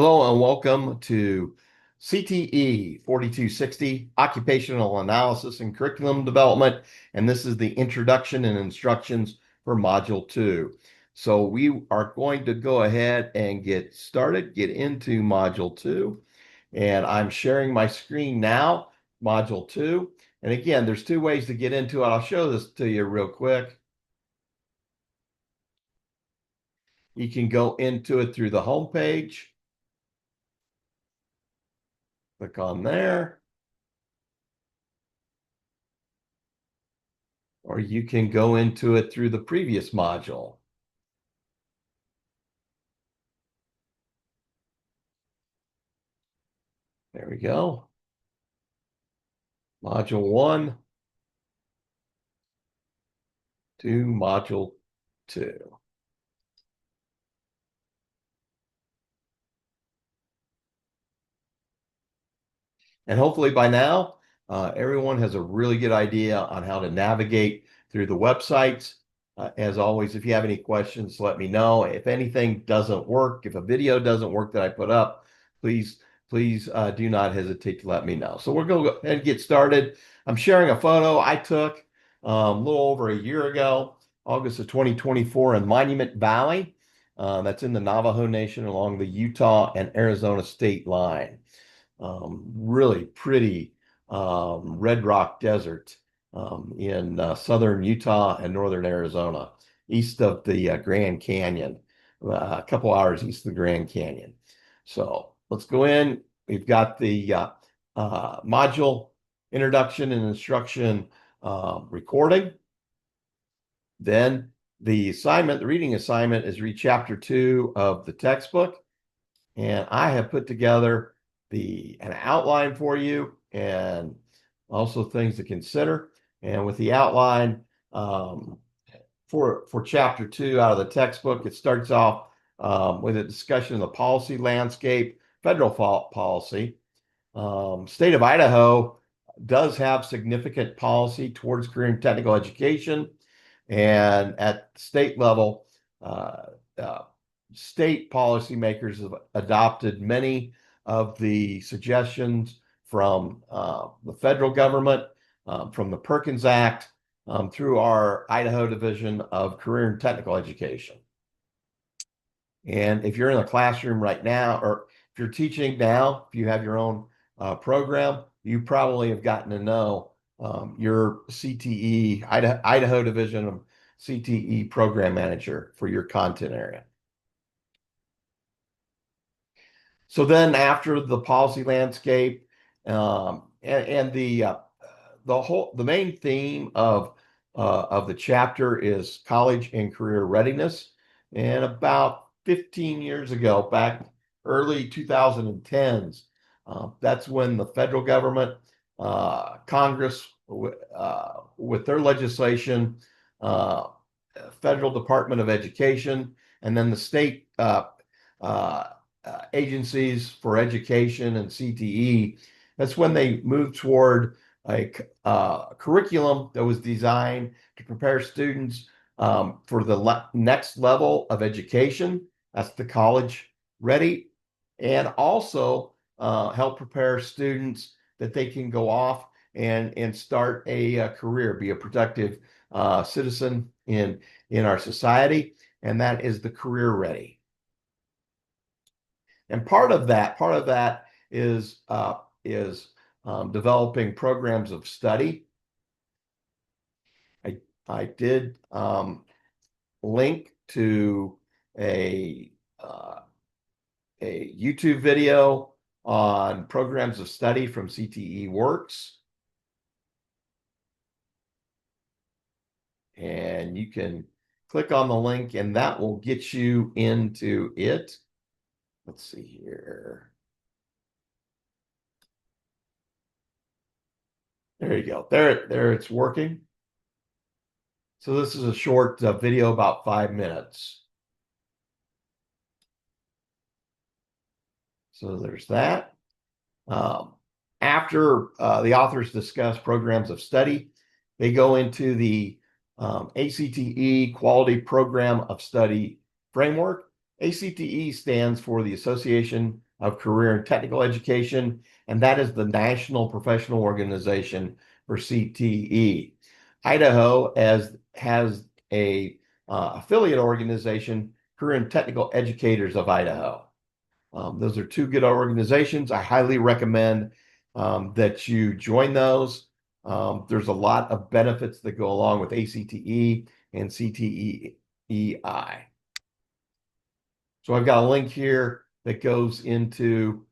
Hello and welcome to CTE 4260, Occupational Analysis and Curriculum Development. And this is the introduction and instructions for Module 2. So we are going to go ahead and get started, get into Module 2. And I'm sharing my screen now, Module 2. And again, there's two ways to get into it. I'll show this to you real quick. You can go into it through the home page. Click on there. Or you can go into it through the previous module. There we go. Module 1 to Module 2. And hopefully by now, everyone has a really good idea on how to navigate through the websites. As always, if you have any questions, let me know. If anything doesn't work, if a video doesn't work that I put up, please do not hesitate to let me know. So we're going to go ahead and get started. I'm sharing a photo I took a little over a year ago, August of 2024 in Monument Valley. That's in the Navajo Nation along the Utah and Arizona state line. Really pretty red rock desert in southern Utah and northern Arizona, east of the Grand Canyon, a couple hours east of the Grand Canyon. So let's go in. We've got the module introduction and instruction recording. Then the assignment, the reading assignment, is read chapter 2 of the textbook. And I have put together an outline for you and also things to consider. And with the outline for chapter 2 out of the textbook, it starts off with a discussion of the policy landscape, federal policy. State of Idaho does have significant policy towards career and technical education. And at state level, state policymakers have adopted many of the suggestions from the federal government, from the Perkins Act, through our Idaho Division of Career and Technical Education. And if you're in a classroom right now, or if you're teaching now, if you have your own program, you probably have gotten to know your CTE, Idaho Division of CTE program manager for your content area. So then after the policy landscape and the main theme of the chapter is college and career readiness. And about 15 years ago, back early 2010s, that's when the federal government, Congress, with their legislation, Federal Department of Education, and then the state agencies for education and CTE, that's when they moved toward a curriculum that was designed to prepare students for the next level of education. That's the college ready, and also help prepare students that they can go off and start a career, be a productive citizen in our society, and that is the career ready. And part of that is developing programs of study. I did link to a YouTube video on programs of study from CTE Works. And you can click on the link and that will get you into it. Let's see here. There you go. There it's working. So this is a short video, about 5 minutes. So there's that. After the authors discuss programs of study, they go into the ACTE Quality Program of Study Framework. ACTE stands for the Association of Career and Technical Education, and that is the National Professional Organization for CTE. Idaho has a affiliate organization, Career and Technical Educators of Idaho. Those are two good organizations. I highly recommend that you join those. There's a lot of benefits that go along with ACTE and CTEI. So I've got a link here that goes into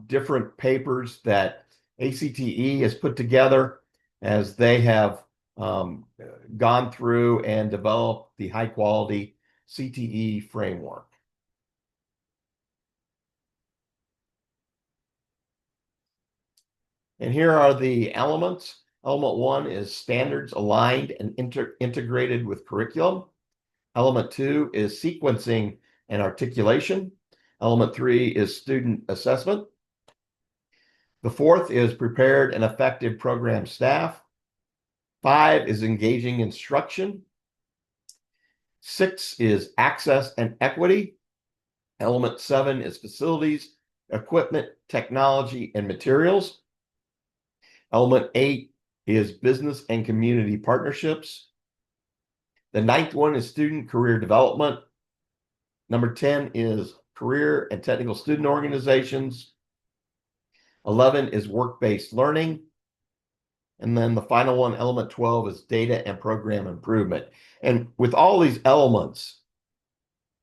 different papers that ACTE has put together as they have gone through and developed the high quality CTE framework. And here are the elements. Element 1 is standards aligned and integrated with curriculum. Element 2 is sequencing and articulation. Element 3 is student assessment. The fourth is prepared and effective program staff. 5 is engaging instruction. 6 is access and equity. Element 7 is facilities, equipment, technology, and materials. Element 8 is business and community partnerships. The ninth one is student career development. Number 10 is career and technical student organizations. 11 is work-based learning. And then the final one, element 12, is data and program improvement. And with all these elements,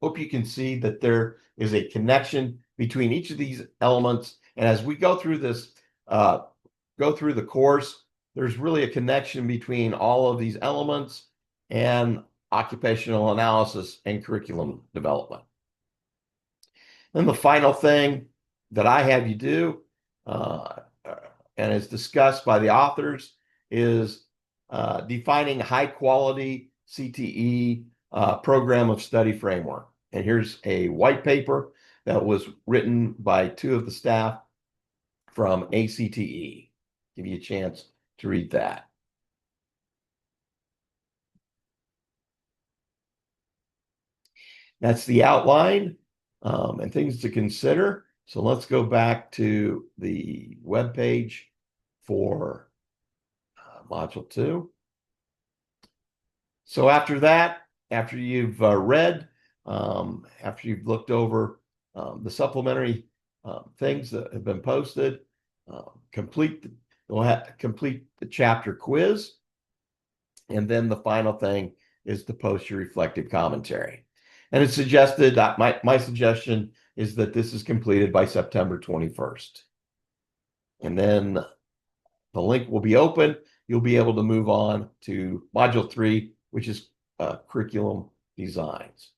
hope you can see that there is a connection between each of these elements. And as we go through this, go through the course, there's really a connection between all of these elements and occupational analysis and curriculum development. Then the final thing that I have you do, and is discussed by the authors, is defining high quality CTE program of study framework. And here's a white paper that was written by two of the staff from ACTE. Give you a chance to read that. That's the outline and things to consider. So let's go back to the web page for Module 2. So after that, after you've read, after you've looked over the supplementary things that have been posted, you'll have to complete the chapter quiz. And then the final thing is to post your reflective commentary. And it's suggested that my suggestion is that this is completed by September 21st. And then the link will be open. You'll be able to move on to Module 3, which is curriculum designs.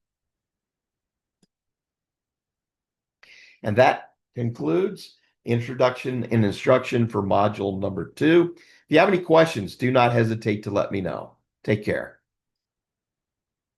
And that concludes Introduction and Instruction for Module number 2. If you have any questions, do not hesitate to let me know. Take care.